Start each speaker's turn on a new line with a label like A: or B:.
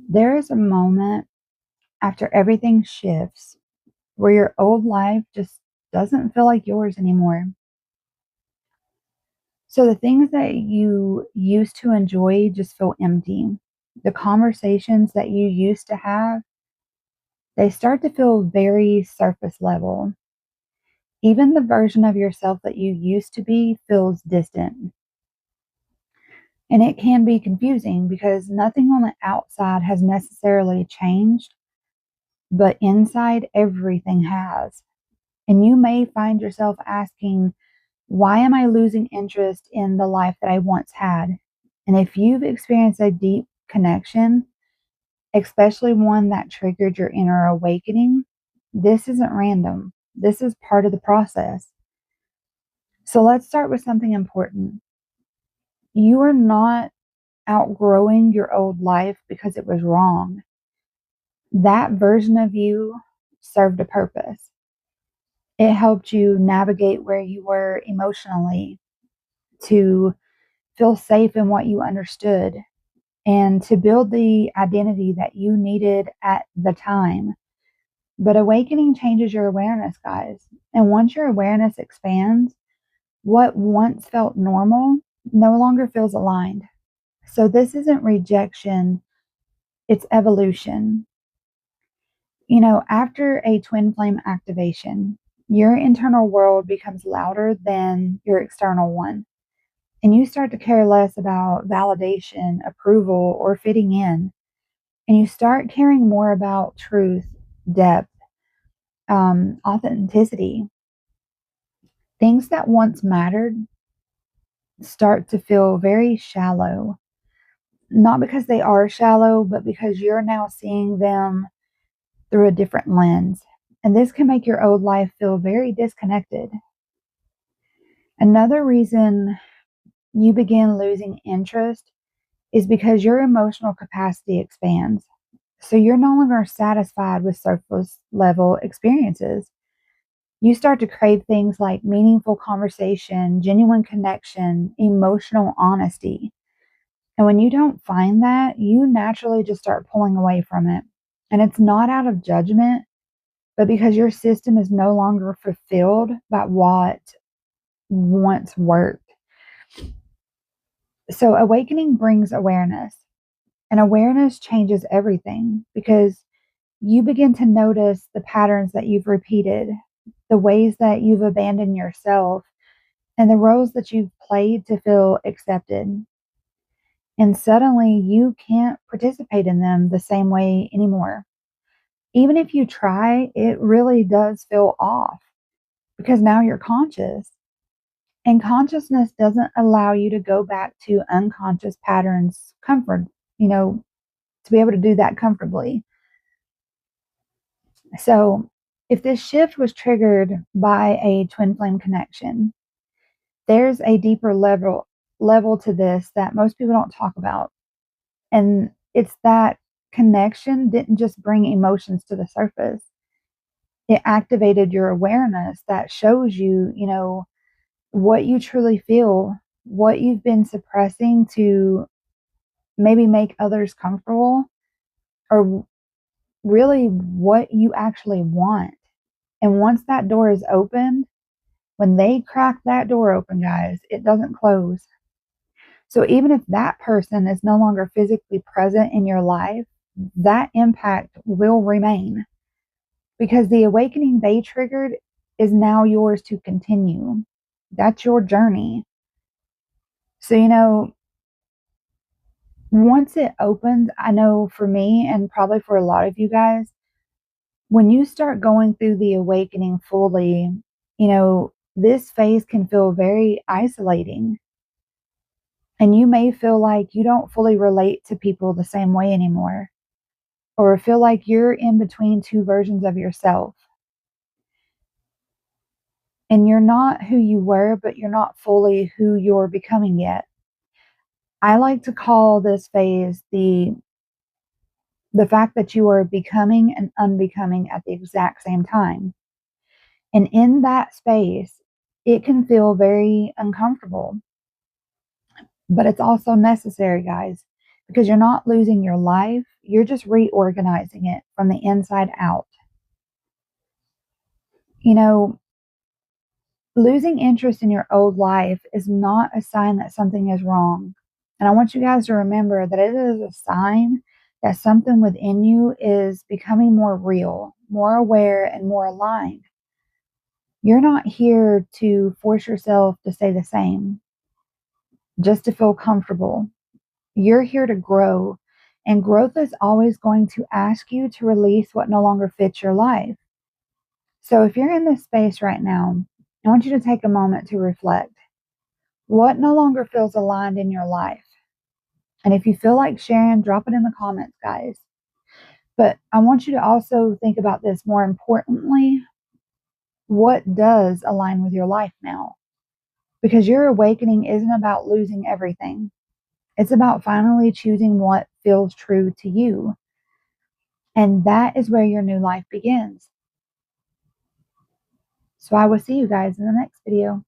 A: There is a moment after everything shifts where your old life just doesn't feel like yours anymore. So the things that you used to enjoy just feel empty. The conversations that you used to have, they start to feel very surface level. Even the version of yourself that you used to be feels distant. And it can be confusing because nothing on the outside has necessarily changed, but inside everything has. And you may find yourself asking, why am I losing interest in the life that I once had? And if you've experienced a deep connection, especially one that triggered your inner awakening, this isn't random. This is part of the process. So let's start with something important. You are not outgrowing your old life because it was wrong. That version of you served a purpose. It helped you navigate where you were emotionally, to feel safe in what you understood, and to build the identity that you needed at the time. But awakening changes your awareness, guys. And once your awareness expands, what once felt normal no longer feels aligned. So this isn't rejection, it's evolution. After a twin flame activation, your internal world becomes louder than your external one. And you start to care less about validation, approval, or fitting in. And you start caring more about truth, depth, authenticity. Things that once mattered start to feel very shallow. Not because they are shallow, but because you're now seeing them through a different lens. And this can make your old life feel very disconnected. Another reason you begin losing interest is because your emotional capacity expands. So you're no longer satisfied with surface level experiences. You start to crave things like meaningful conversation, genuine connection, emotional honesty. And when you don't find that, you naturally just start pulling away from it. And it's not out of judgment, but because your system is no longer fulfilled by what once worked. So awakening brings awareness, and awareness changes everything because you begin to notice the patterns that you've repeated, the ways that you've abandoned yourself, and the roles that you've played to feel accepted. And suddenly you can't participate in them the same way anymore. Even if you try, it really does feel off because now you're conscious. And consciousness doesn't allow you to go back to unconscious patterns you know, to be able to do that comfortably. So, if this shift was triggered by a twin flame connection, there's a deeper level to this that most people don't talk about. And it's that connection didn't just bring emotions to the surface. It activated your awareness that shows you, what you truly feel, what you've been suppressing to maybe make others comfortable, or really what you actually want. And once that door is opened, when they crack that door open, guys, it doesn't close. So even if that person is no longer physically present in your life, that impact will remain because the awakening they triggered is now yours to continue. That's your journey. So, once it opens, I know for me and probably for a lot of you guys, when you start going through the awakening fully, this phase can feel very isolating. And you may feel like you don't fully relate to people the same way anymore, or feel like you're in between two versions of yourself. And you're not who you were, but you're not fully who you're becoming yet. I like to call this phase the fact that you are becoming and unbecoming at the exact same time. And in that space, it can feel very uncomfortable, but it's also necessary, guys. because you're not losing your life. You're just reorganizing it from the inside out. You know, losing interest in your old life is not a sign that something is wrong. And I want you guys to remember that it is a sign that something within you is becoming more real, more aware, and more aligned. You're not here to force yourself to stay the same, just to feel comfortable. You're here to grow, and growth is always going to ask you to release what no longer fits your life. So if you're in this space right now, I want you to take a moment to reflect. What no longer feels aligned in your life? And if you feel like sharing, drop it in the comments, guys. But I want you to also think about this more importantly. What does align with your life now? Because your awakening isn't about losing everything. It's about finally choosing what feels true to you. And that is where your new life begins. So I will see you guys in the next video.